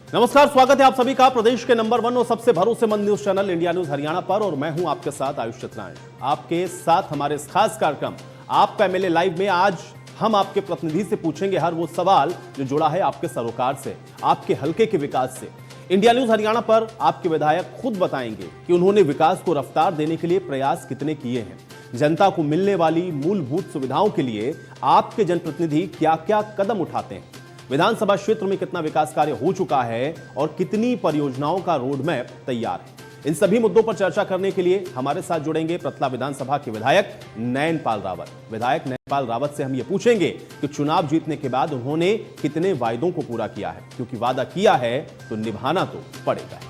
नमस्कार, स्वागत है आप सभी का प्रदेश के नंबर 1 और सबसे भरोसेमंद news channel India news Haryana पर। और मैं हूं आपके साथ आयुष चित्रायण। आपके साथ हमारे इस खास कार्यक्रम आपका एमएलए लाइव में आज हम आपके प्रतिनिधि से पूछेंगे हर वो सवाल जो जुड़ा है आपके सरोकार से, आपके हलके के विकास से। इंडिया न्यूज हरियाणा पर आपके विधायक खुद बताएंगे कि उन्होंने विकास को रफ्तार देने के लिए प्रयास कितने किए हैं। जनता को मिलने वाली मूलभूत सुविधाओं के लिए आपके जनप्रतिनिधि क्या क्या कदम उठाते हैं, विधानसभा क्षेत्र में कितना विकास कार्य हो चुका है और कितनी परियोजनाओं का रोड मैप तैयार है। इन सभी मुद्दों पर चर्चा करने के लिए हमारे साथ जुड़ेंगे प्रतला विधानसभा के विधायक नयनपाल रावत। विधायक नयनपाल रावत से हम ये पूछेंगे कि चुनाव जीतने के बाद उन्होंने कितने वायदों को पूरा किया है, क्योंकि वादा किया है तो निभाना तो पड़ेगा।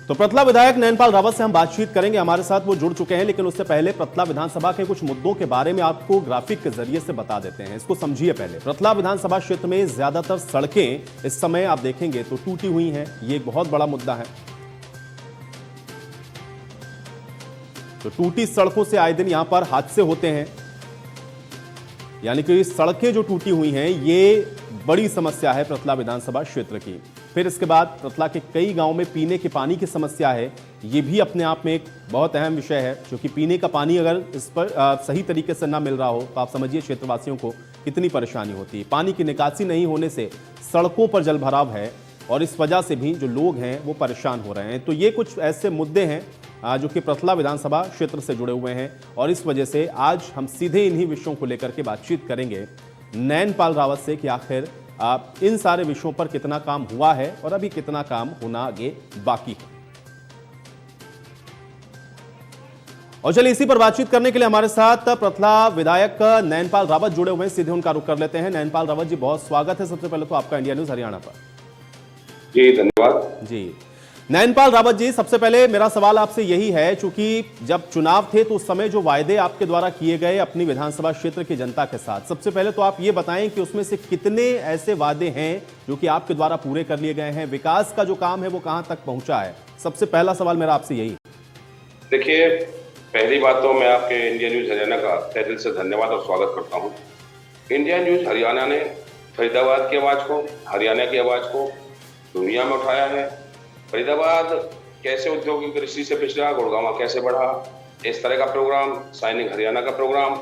तो प्रतला विधायक नयनपाल रावत से हम बातचीत करेंगे। हमारे साथ वो जुड़ चुके हैं, लेकिन उससे पहले प्रतला विधानसभा के कुछ मुद्दों के बारे में आपको ग्राफिक के जरिए से बता देते हैं। इसको समझिए पहले। प्रतला विधानसभा क्षेत्र में ज्यादातर सड़कें इस समय आप देखेंगे तो टूटी हुई हैं। ये एक बहुत बड़ा मुद्दा है। तो टूटी सड़कों से आए दिन यहां पर हादसे होते हैं, यानी कि सड़कें जो टूटी हुई हैं ये बड़ी समस्या है प्रतला विधानसभा क्षेत्र की। फिर इसके बाद प्रतला के कई गांवों में पीने के पानी की समस्या है। ये भी अपने आप में एक बहुत अहम विषय है, क्योंकि पीने का पानी अगर इस पर सही तरीके से ना मिल रहा हो तो आप समझिए क्षेत्रवासियों को कितनी परेशानी होती है। पानी की निकासी नहीं होने से सड़कों पर जलभराव है और इस वजह से भी जो लोग हैं वो परेशान हो रहे हैं। तो ये कुछ ऐसे मुद्दे हैं जो कि प्रतला विधानसभा क्षेत्र से जुड़े हुए हैं और इस वजह से आज हम सीधे इन्हीं विषयों को लेकर के बातचीत करेंगे नयनपाल रावत से कि आखिर इन सारे विषयों पर कितना काम हुआ है और अभी कितना काम होना आगे बाकी है। और चलिए इसी पर बातचीत करने के लिए हमारे साथ प्रतला विधायक नयनपाल रावत जुड़े हुए हैं। सीधे उनका रुख कर लेते हैं। नयनपाल रावत जी, बहुत स्वागत है सबसे पहले तो आपका इंडिया न्यूज हरियाणा पर। जी धन्यवाद। जी नयनपाल रावत जी, सबसे पहले मेरा सवाल आपसे यही है, चूंकि जब चुनाव थे तो उस समय जो वायदे आपके द्वारा किए गए अपनी विधानसभा क्षेत्र की जनता के साथ, सबसे पहले तो आप ये बताएं कि उसमें से कितने ऐसे वादे हैं जो कि आपके द्वारा पूरे कर लिए गए हैं। विकास का जो काम है वो कहां तक पहुंचा है। सबसे पहला सवाल मेरा आपसे यही। देखिए, पहली बात तो मैं आपके इंडिया न्यूज हरियाणा का तहे दिल से धन्यवाद और स्वागत करता हूँ। इंडिया न्यूज हरियाणा ने फरीदाबाद की आवाज को, हरियाणा की आवाज को दुनिया में उठाया है। फरीदाबाद कैसे औद्योगिक दृष्टि से पिछड़ा, गुड़गांव कैसे बढ़ा, इस तरह का प्रोग्राम, शाइनिंग हरियाणा का programme,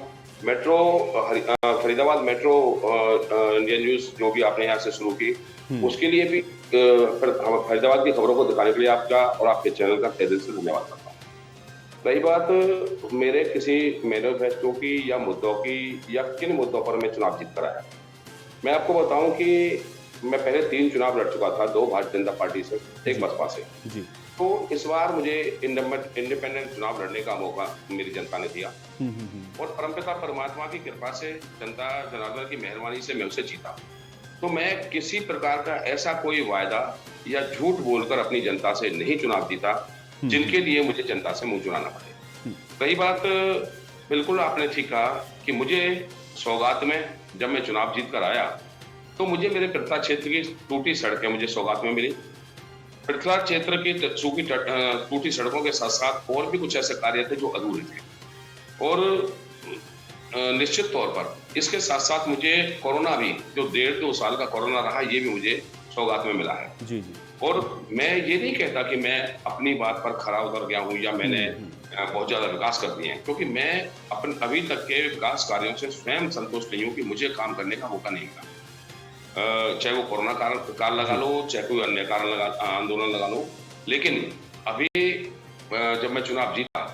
metro Faridabad metro Indian news जो भी आपने यहाँ से शुरू की, उसके लिए भी फरीदाबाद की खबरों को दिखाने के लिए आपका और आपके चैनल का तहे दिल से धन्यवाद करता हूँ। रही बात मेरे किसी मैनिफेस्टो की या मुद्दों की या किन मुद्दों पर मैं चुनाव जीत कर आया, मैं आपको बताऊं कि मैं पहले 3 चुनाव लड़ चुका था, 2 भारतीय जनता पार्टी से, 1 बसपा से जी। तो इस बार मुझे इंडिपेंडेंट चुनाव लड़ने का मौका मेरी जनता ने दिया और परमपिता परमात्मा की कृपा से, जनता जनार्दन की मेहरबानी से मैं उसे जीता। तो मैं किसी प्रकार का ऐसा कोई वायदा या झूठ बोलकर अपनी जनता से नहीं चुनाव जीता जिनके लिए मुझे जनता से मुंह चुराना पड़े। रही बात, बिल्कुल आपने ठीक कहा कि मुझे सौगात में जब मैं चुनाव जीत कर आया तो मुझे मेरे प्रतला क्षेत्र की टूटी सड़कें मुझे सौगात में मिली। प्रतला क्षेत्र की सूखी टूटी सड़कों के साथ साथ और भी कुछ ऐसे कार्य थे जो अधूरे थे और निश्चित तौर पर इसके साथ साथ मुझे कोरोना भी, जो 1.5-2 साल का कोरोना रहा, ये भी मुझे सौगात में मिला है जी जी। और मैं ये नहीं कहता कि मैं अपनी बात पर खरा उतर गया हूँ या मैंने बहुत ज्यादा विकास कर दिए हैं, क्योंकि मैं अभी तक के विकास कार्यों से स्वयं संतुष्ट नहीं हूँ कि मुझे काम करने का मौका नहीं मिला। चाहे वो कोरोना काल लगा लो, चाहे कोई अन्य कारण आंदोलन लगा लो, लेकिन अभी जब मैं चुनाव जीता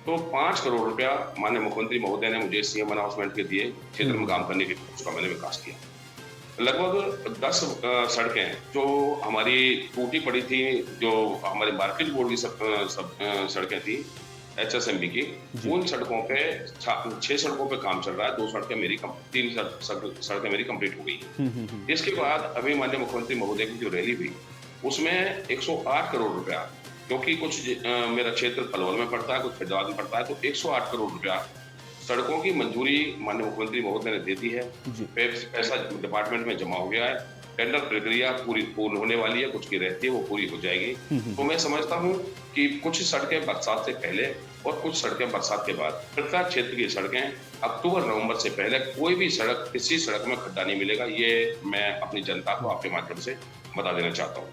तो 5 करोड़ रुपया माननीय मुख्यमंत्री महोदय ने मुझे सीएम अनाउंसमेंट के दिए क्षेत्र में काम करने के लिए, उसका मैंने विकास किया। लगभग 10 सड़कें जो हमारी टूटी पड़ी थी, जो हमारे मार्केट बोर्ड की सड़कें थी HSMB की, उन सड़कों पे 6 सड़कों पे काम चल रहा है। 3 सड़कें मेरी कंप्लीट हो गई। इसके बाद अभी माननीय मुख्यमंत्री महोदय की जो रैली हुई उसमें 108 करोड़ रुपया, क्योंकि कुछ मेरा क्षेत्र पलवल में पड़ता है, कुछ फरीदाबाद में पड़ता है, तो 108 करोड़ रुपया सड़कों की मंजूरी माननीय मुख्यमंत्री महोदय ने दे दी है। पैसा डिपार्टमेंट में जमा हो गया है। टेंडर प्रक्रिया पूर्ण होने वाली है, कुछ की रहती है वो पूरी हो जाएगी। तो मैं समझता हूँ कि कुछ सड़कें बरसात से पहले और कुछ सड़कें बरसात के बाद, प्रत्येक क्षेत्र की सड़कें अक्टूबर-नवंबर से पहले कोई भी सड़क, किसी सड़क में खड्डा नहीं मिलेगा। ये मैं अपनी जनता को आपके माध्यम से बता देना चाहता हूँ।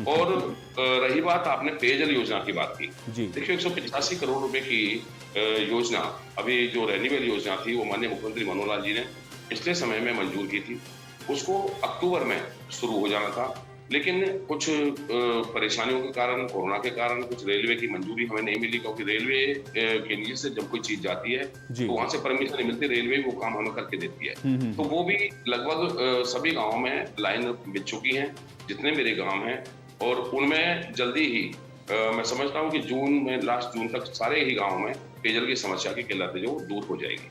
और रही बात, आपने पेयजल योजना की बात की। देखिए 185 करोड़ रुपए की योजना, अभी जो रेन्यूअल योजना थी वो माननीय मुख्यमंत्री मनोहर लाल जी ने पिछले समय में मंजूर की थी। उसको अक्टूबर में शुरू हो जाना था, लेकिन कुछ परेशानियों के कारण, कोरोना के कारण कुछ रेलवे की मंजूरी हमें नहीं मिली, क्योंकि रेलवे के नीचे से जब कोई चीज जाती है तो वहां से परमिशन नहीं मिलती, रेलवे वो काम हमें करके देती है। तो वो भी लगभग सभी गांवों में लाइन बिछ चुकी है, जितने मेरे गांव हैं, और उनमें जल्दी ही मैं समझता हूँ कि जून में, लास्ट जून तक सारे ही गाँव में पेयजल की समस्या की किल्लत जो दूर हो जाएगी।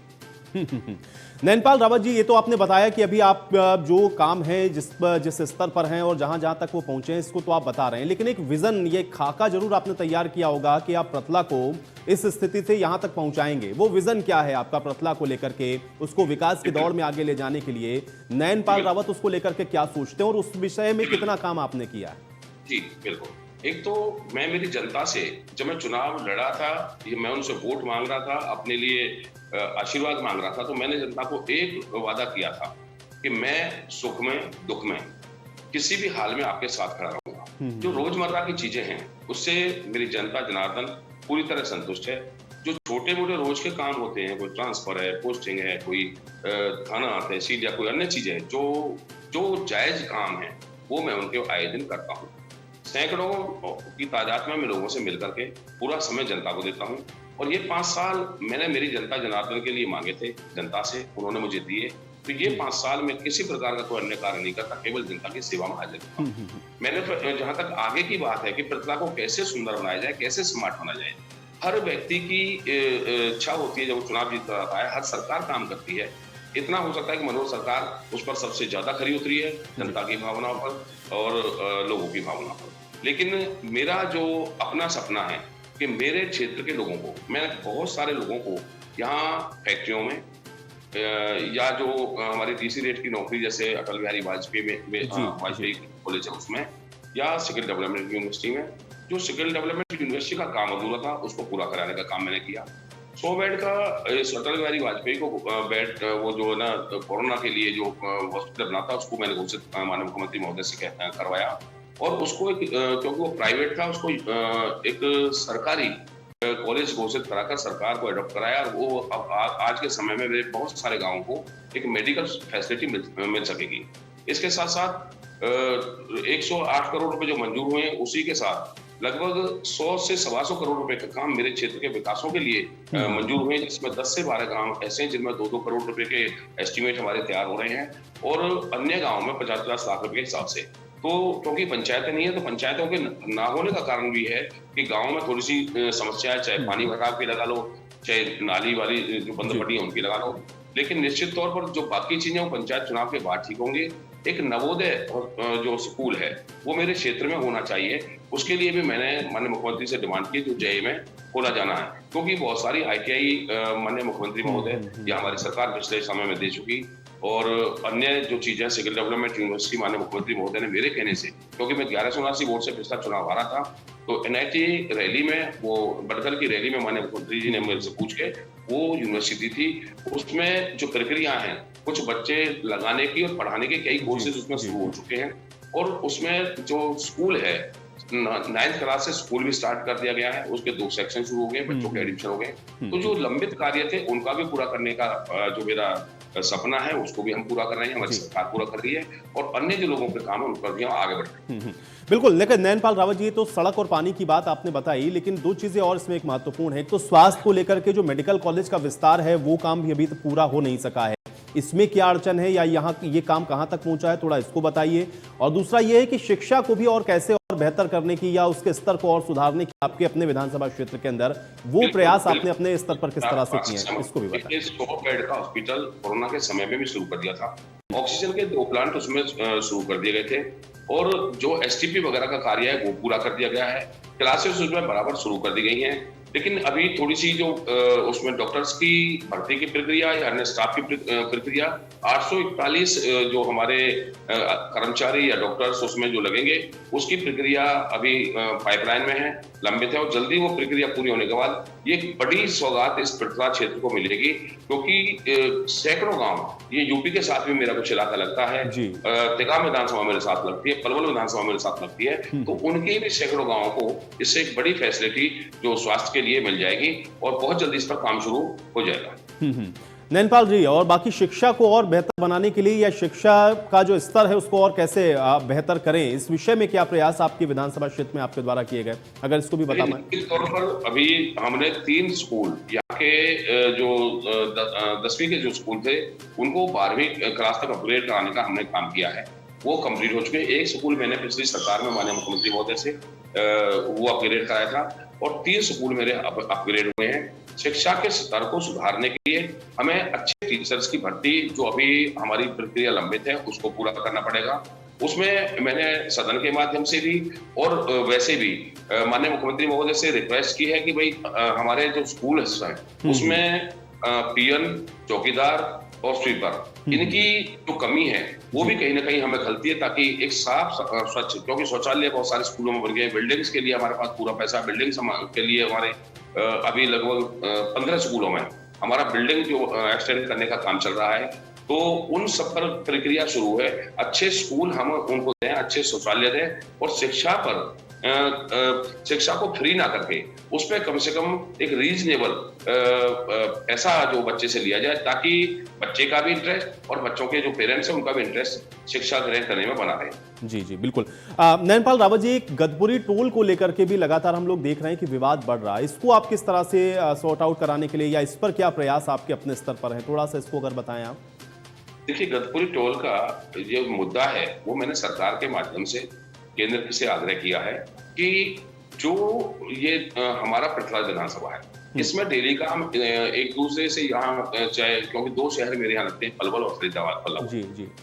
नैनपाल रावत जी, ये तो आपने बताया कि अभी आप जो काम है जिस स्तर पर हैं और जहां जहां तक वो पहुंचे हैं, इसको तो आप बता रहे हैं, लेकिन एक विजन, ये खाका जरूर आपने तैयार किया होगा कि आप रतला को इस स्थिति से यहां तक पहुंचाएंगे। वो विजन क्या है आपका रतला को लेकर के, उसको विकास की दौड़ में आगे ले जाने के लिए? नैनपाल रावत उसको लेकर के क्या सोचते हैं और उस विषय में कितना काम आपने किया है? जी बिल्कुल। एक तो मैं मेरी जनता से, जब मैं चुनाव लड़ा था, मैं उनसे वोट मांग रहा था, अपने लिए आशीर्वाद मांग रहा था, तो मैंने जनता को एक वादा किया था कि मैं सुख में, दुख में, किसी भी हाल में आपके साथ खड़ा रहूंगा। जो रोजमर्रा की चीजें हैं उससे मेरी जनता जनार्दन पूरी तरह संतुष्ट है। जो छोटे मोटे रोज के काम होते हैं, कोई ट्रांसफर है, पोस्टिंग है, कोई थाना, तहसील या कोई अन्य चीजें, जो जायज काम है, वो मैं उनके आए दिन करता हूँ। सैकड़ों की तादाद में मैं लोगों से मिलकर के पूरा समय जनता को देता हूँ। और ये 5 साल मैंने मेरी जनता जनार्दन के लिए मांगे थे जनता से, उन्होंने मुझे दिए। तो ये 5 साल में किसी प्रकार का कोई अन्य कार्य नहीं करता, केवल जनता की सेवा में हाजिर रहता हूँ। मैंने तो, जहां तक आगे की बात है कि रतला को कैसे सुंदर बनाया जाए, कैसे स्मार्ट बनाया जाए, हर व्यक्ति की इच्छा होती है, जब चुनाव जीत रहा है, हर सरकार काम करती है। इतना हो सकता है कि मनोहर सरकार उस पर सबसे ज्यादा खरी उतरी है, जनता की भावनाओं पर और लोगों की भावनाओं पर। लेकिन मेरा जो अपना सपना है कि मेरे क्षेत्र के लोगों को, मैं बहुत सारे लोगों को यहाँ फैक्ट्रियों में या जो हमारी तीसरी रेट की नौकरी, जैसे अटल बिहारी वाजपेयी कॉलेज है उसमें, या स्किल डेवलपमेंट यूनिवर्सिटी में, जो स्किल डेवलपमेंट यूनिवर्सिटी का काम अधूरा था उसको पूरा कराने का काम मैंने किया। 100 बेड का अटल बिहारी वाजपेयी को बेड, वो जो ना कोरोना के लिए जो हॉस्पिटल बना था, उसको मैंने घोषित माननीय मुख्यमंत्री महोदय से करवाया। और उसको क्योंकि वो प्राइवेट था, उसको एक सरकारी कॉलेज घोषित कराकर सरकार को अडॉप्ट कराया। और वो आज के समय में मेरे बहुत सारे गांवों को एक मेडिकल फैसिलिटी मिल सकेगी। इसके साथ साथ 108 करोड़ रुपए जो मंजूर हुए हैं, उसी के साथ लगभग 100 से 125 करोड़ रुपए का काम मेरे क्षेत्र के विकासों के लिए मंजूर हुए, जिसमें 10 से 12 गांव ऐसे हैं जिनमें 2-2 करोड़ रुपए के एस्टिमेट हमारे तैयार हो रहे हैं, और अन्य गाँव में 50-50 लाख रुपए के हिसाब से। तो क्योंकि पंचायतें नहीं है, तो पंचायतों के ना होने का कारण भी है कि गांव में थोड़ी सी समस्या है, चाहे पानी भराव की लगा लो, चाहे नाली वाली जो बंद पड़ी है उनकी लगा लो। लेकिन निश्चित तौर पर जो बाकी चीजें वो पंचायत चुनाव के बाद ठीक होंगी। एक नवोदय जो स्कूल है वो मेरे क्षेत्र में होना चाहिए। उसके लिए भी मैंने माननीय मुख्यमंत्री से डिमांड की, जो जेई में खोला जाना है, क्योंकि बहुत सारी ITI माननीय मुख्यमंत्री महोदय या हमारी सरकार पिछले समय में दे चुकी। और अन्य जो चीजें, स्किल डेवलपमेंट यूनिवर्सिटी माननीय मुख्यमंत्री महोदय ने मेरे कहने से, क्योंकि मैं 1179 वोट से पिछला चुनाव हारा था, तो NIT रैली में, वो बडगल की रैली में माननीय मुख्यमंत्री जी ने मेरे से पूछ के वो यूनिवर्सिटी थी। उसमें जो प्रक्रिया है, कुछ बच्चे लगाने की और पढ़ाने के कई कोर्सेज उसमें शुरू हो चुके हैं। और उसमें जो स्कूल है, 9th क्लास से स्कूल भी स्टार्ट कर दिया गया है, उसके 2 सेक्शन शुरू हो गए, बच्चों के एडमिशन हो गए। तो जो लंबित कार्य थे उनका भी पूरा करने का जो मेरा सपना है, उसको भी हम पूरा कर रहे हैं, हमारी सरकार पूरा कर रही है, और अन्य जो लोगों के काम है उन पर भी हम आगे बढ़ रहे हैं। बिल्कुल। लेकिन नैनपाल रावत जी, तो सड़क और पानी की बात आपने बताई, लेकिन 2 चीजें और इसमें एक महत्वपूर्ण है। तो स्वास्थ्य को लेकर के जो मेडिकल कॉलेज का विस्तार है, वो काम भी अभी तक पूरा हो नहीं सका है, इसमें क्या अड़चन है, या यहाँ ये काम कहाँ तक पहुंचा है, थोड़ा इसको बताइए। और दूसरा ये है कि शिक्षा को भी और कैसे और बेहतर करने की, या उसके स्तर को और सुधारने की आपके अपने विधानसभा क्षेत्र के अंदर वो प्रयास आपने अपने स्तर पर किस तरह से किए हैं, इसको भी बताइए। 100 बेड का हॉस्पिटल कोरोना के समय में भी शुरू कर दिया था। ऑक्सीजन के 2 प्लांट उसमें शुरू कर दिए गए थे, और जो STP वगैरह का कार्य है वो पूरा कर दिया गया है। क्लासेस उसमें बराबर शुरू कर दी गई हैं। लेकिन अभी थोड़ी सी जो उसमें डॉक्टर्स की भर्ती की प्रक्रिया या अन्य स्टाफ की प्रक्रिया 841 जो हमारे कर्मचारी या डॉक्टर्स उसमें जो लगेंगे उसकी प्रक्रिया अभी पाइपलाइन में है, लंबित है, और जल्दी वो प्रक्रिया पूरी होने के बाद ये एक बड़ी सौगात इस पृथ्वी क्षेत्र को मिलेगी, क्योंकि सैकड़ों गांव, ये यूपी के साथ भी मेरा कुछ इलाका लगता है, तिगाम विधानसभा मेरे साथ लगती है, पलवल विधानसभा मेरे साथ लगती है, तो उनके भी सैकड़ों गांवों को इससे एक बड़ी फैसिलिटी जो स्वास्थ्य के लिए मिल जाएगी और बहुत जल्दी इस पर काम शुरू हो जाएगा। नैनपाल जी, और बाकी शिक्षा को और बेहतर बनाने के लिए या शिक्षा का जो स्तर है उसको और कैसे बेहतर करें, इस विषय में क्या प्रयास आपकी विधानसभा क्षेत्र में आपके द्वारा किए गए, अगर इसको भी बता पाएं। निश्चित तौर पर अभी हमने 3 स्कूल यहाँ के जो 10वीं के जो स्कूल थे उनको 12वीं क्लास तक अपग्रेड कराने का हमने काम किया है, वो कंप्लीट हो चुके हैं। एक स्कूल मैंने पिछली सरकार में माननीय मुख्यमंत्री महोदय से वो अपग्रेड कराया था और 3 स्कूल मेरे अपग्रेड हुए हैं। शिक्षा के स्तर को सुधारने के लिए हमें अच्छे टीचर्स की भर्ती, जो अभी हमारी प्रक्रिया लंबित है, उसको पूरा करना पड़ेगा। उसमें मैंने सदन के माध्यम से भी और वैसे भी माननीय मुख्यमंत्री महोदय से रिक्वेस्ट की है कि भाई हमारे जो स्कूल हैं उसमें पीएन, चौकीदार और स्वीपर, इनकी जो कमी है वो भी कहीं ना कहीं हमें खलती है, ताकि एक साफ स्वच्छ, क्योंकि शौचालय बहुत सारे स्कूलों में बन गए, बिल्डिंग्स के लिए हमारे पास पूरा पैसा, बिल्डिंग्स के लिए हमारे अभी लगभग 15 स्कूलों में हमारा बिल्डिंग जो एक्सटेंड करने का काम चल रहा है, तो उन सब पर प्रक्रिया शुरू है। अच्छे स्कूल हम उनको दें, अच्छे शौचालय दें और शिक्षा पर शिक्षा को फ्री ना करके उस पर कम से कम एक रीजनेबल पैसा जो बच्चे से लिया जाए, ताकि बच्चे का भी इंटरेस्ट और बच्चों के जो पेरेंट्स हैं उनका भी इंटरेस्ट शिक्षा ग्रहण करने में बना रहे। जी जी बिल्कुल। नैनपाल रावत जी, गदपुरी टोल को लेकर के भी लगातार हम लोग देख रहे हैं कि विवाद बढ़ रहा है, इसको आप किस तरह से सॉर्ट आउट कराने के लिए या इस पर क्या प्रयास आपके अपने स्तर पर है, थोड़ा सा इसको अगर बताएं आप। देखिए, गदपुरी टोल का जो मुद्दा है वो मैंने सरकार के माध्यम से केंद्र से आग्रह किया है कि जो ये हमारा पृथ्वी विधानसभा है, इसमें डेली का हम एक दूसरे से यहाँ चाहे, क्योंकि 2 शहर मेरे यहाँ लगते हैं, पलवल और फरीदाबाद पलवल,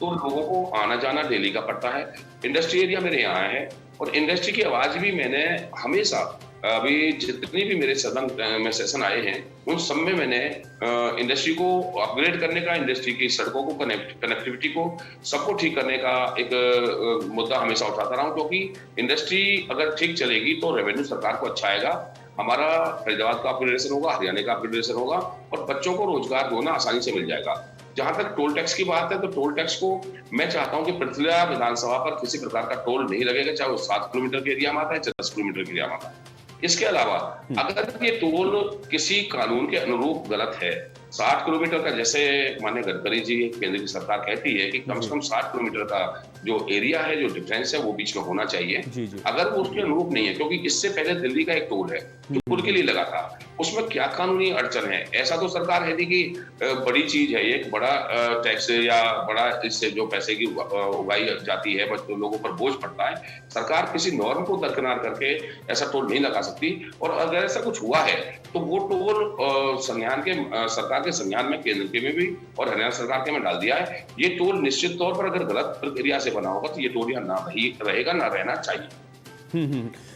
तो लोगों को आना जाना डेली का पड़ता है। इंडस्ट्री एरिया मेरे यहाँ है और इंडस्ट्री की आवाज भी मैंने हमेशा, अभी जितनी भी मेरे सदन में सेशन आए हैं उन सब में मैंने इंडस्ट्री को अपग्रेड करने का, इंडस्ट्री की सड़कों को कनेक्टिविटी को सबको ठीक करने का एक मुद्दा हमेशा उठाता रहा हूं, क्योंकि इंडस्ट्री अगर ठीक चलेगी तो रेवेन्यू सरकार को अच्छा आएगा, हमारा फरीदाबाद का अपग्रेडेशन होगा, हरियाणा का अपग्रेडेशन होगा और बच्चों को रोजगार जो ना आसानी से मिल जाएगा। जहां तक टोल टैक्स की बात है, तो टोल टैक्स को मैं चाहता हूं कि पृथ्वी विधानसभा पर किसी प्रकार का टोल नहीं लगेगा, चाहे वो 7 किलोमीटर के एरिया में आता है चाहे 10 किलोमीटर के एरिया में आता है। इसके अलावा अगर ये टोल किसी कानून के अनुरूप गलत है, 60 किलोमीटर का, जैसे माननीय गडकरी जी केंद्र की सरकार कहती है कि कम से कम 60 किलोमीटर का जो एरिया है, जो डिफरेंस है वो बीच में होना चाहिए, अगर वो उसके अनुरूप नहीं है, क्योंकि इससे पहले दिल्ली का एक टोल है जो पुल के लिए लगा था, उसमें क्या कानूनी अड़चन है, ऐसा तो सरकार है नहीं कि बड़ी चीज है, एक बड़ा टैक्स या बड़ा इससे जो पैसे की उगाई जाती है तो लोगों पर बोझ पड़ता है, सरकार किसी नॉर्म को दरकिनार करके ऐसा टोल नहीं लगा सकती। और अगर ऐसा कुछ हुआ है तो वो टोल संज्ञान के, सरकार के संज्ञान में, केंद्र के में भी और हरियाणा सरकार के में डाल दिया है। ये टोल निश्चित तौर पर अगर गलत प्रक्रिया से बना होगा तो ये टोल यहाँ ना रहेगा, ना रहना चाहिए।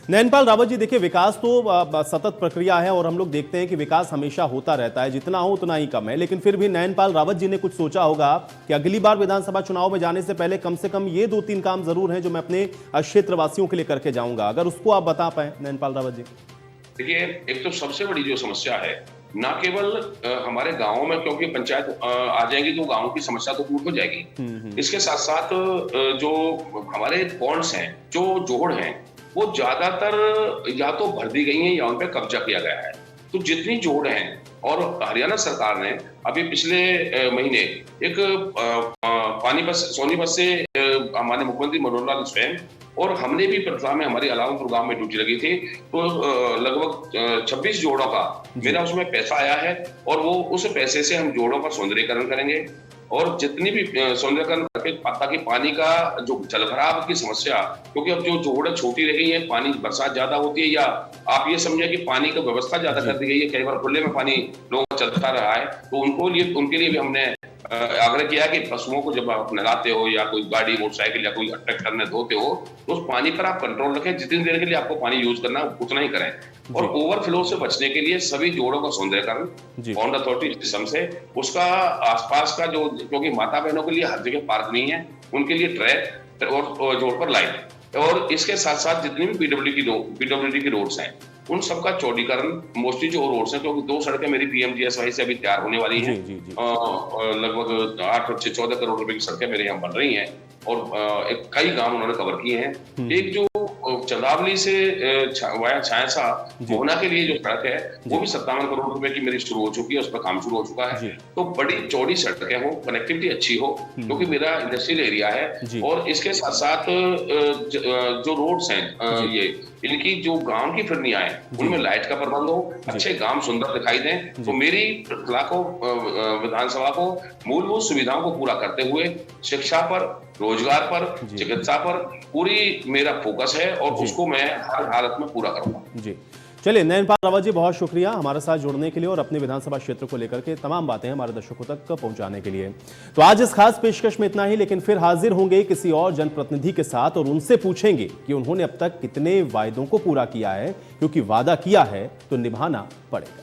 नैनपाल रावत जी, देखिए विकास तो सतत प्रक्रिया है और हम लोग देखते हैं कि विकास हमेशा होता रहता है, जितना हो उतना ही कम है, लेकिन फिर भी नैनपाल रावत जी ने कुछ सोचा होगा कि अगली बार विधानसभा चुनाव में जाने से पहले कम से कम ये 2-3 काम जरूर हैं जो मैं अपने क्षेत्रवासियों के लिए करके जाऊंगा, अगर उसको आप बता पाए नैनपाल रावत जी। देखिए, एक तो सबसे बड़ी जो समस्या है, ना केवल हमारे गांवों में, क्योंकि पंचायत आ जाएगी तो गांवों की समस्या तो दूर हो जाएगी, इसके साथ साथ जो हमारे पॉइंट्स हैं, जो जोड़ हैं, वो ज्यादातर या तो भर दी गई हैं या उन पर कब्जा किया गया है। तो जितनी जोड़ हैं, और हरियाणा सरकार ने अभी पिछले महीने एक पानीपत सोनीपत से हमारे मुख्यमंत्री मनोहर लाल स्वयं और हमने भी प्रथमा में हमारी अलावनपुर गांव में ड्यूटी लगी थी, तो लगभग 26 जोड़ों का मेरा उसमें पैसा आया है और वो उस पैसे से हम जोड़ों का सौंदर्यीकरण करेंगे और जितनी भी सौंदर्यीकरण करके, ताकि पानी का जो जलभराव की समस्या, क्योंकि अब जो जोड़ छोटी रह गई है, पानी बरसात ज्यादा होती है या आप ये समझे कि पानी की व्यवस्था ज्यादा कर दी गई है, कई बार खुले में पानी लोगों का चलता रहा है, तो उनके लिए भी हमने आग्रह किया कि पशुओं को जब आप नहलाते हो या कोई गाड़ी मोटरसाइकिल या कोई ट्रैक्टर में धोते हो तो उस पानी पर आप कंट्रोल रखें, जितनी देर के लिए आपको पानी यूज करना है उतना ही करें। और ओवरफ्लो से बचने के लिए सभी जोड़ों का सौंदर्यकरण पॉन्ड अथॉरिटी सिस्टम से, उसका आसपास का जो, क्योंकि माता बहनों के लिए हर जगह पार्क नहीं है, उनके लिए ट्रैक और जोड़ पर लाइट, और इसके साथ साथ जितनी भी पीडब्ल्यूडी की रोड्स हैं उन सबका चौड़ीकरण, मोस्टली जो रोड्स हैं, क्योंकि 2 सड़कें मेरी पीएमजीएसवाई से अभी तैयार होने वाली हैं, लगभग 8 से 14 करोड़ रुपए की सड़कें मेरे यहाँ बन रही हैं और कई गांव उन्होंने कवर किए हैं। एक जो चंदावली से वाया छायासा मोहना के लिए जो सड़क है वो भी 57 करोड़ रुपए की मेरी शुरू हो चुकी है, उस पर काम शुरू हो चुका है। तो बड़ी चौड़ी सड़कें हो, कनेक्टिविटी अच्छी हो, क्योंकि मेरा इंडस्ट्रियल एरिया है। और इसके साथ साथ जो रोड्स हैं ये, इनकी जो गांव की फिरनियां हैं उनमें लाइट का प्रबंध हो, अच्छे गांव सुंदर दिखाई दें। तो मेरी इलाकों विधानसभा को मूलभूत सुविधाओं को पूरा करते हुए शिक्षा पर, रोजगार पर, चिकित्सा पर पूरी मेरा फोकस है और उसको मैं हर हालत में पूरा करूंगा। जी, चलिए नयनपाल रावत जी, बहुत शुक्रिया हमारे साथ जुड़ने के लिए और अपने विधानसभा क्षेत्र को लेकर के तमाम बातें हमारे दर्शकों तक पहुंचाने के लिए। तो आज इस खास पेशकश में इतना ही, लेकिन फिर हाजिर होंगे किसी और जनप्रतिनिधि के साथ और उनसे पूछेंगे कि उन्होंने अब तक कितने वायदों को पूरा किया है, क्योंकि वादा किया है तो निभाना पड़ेगा।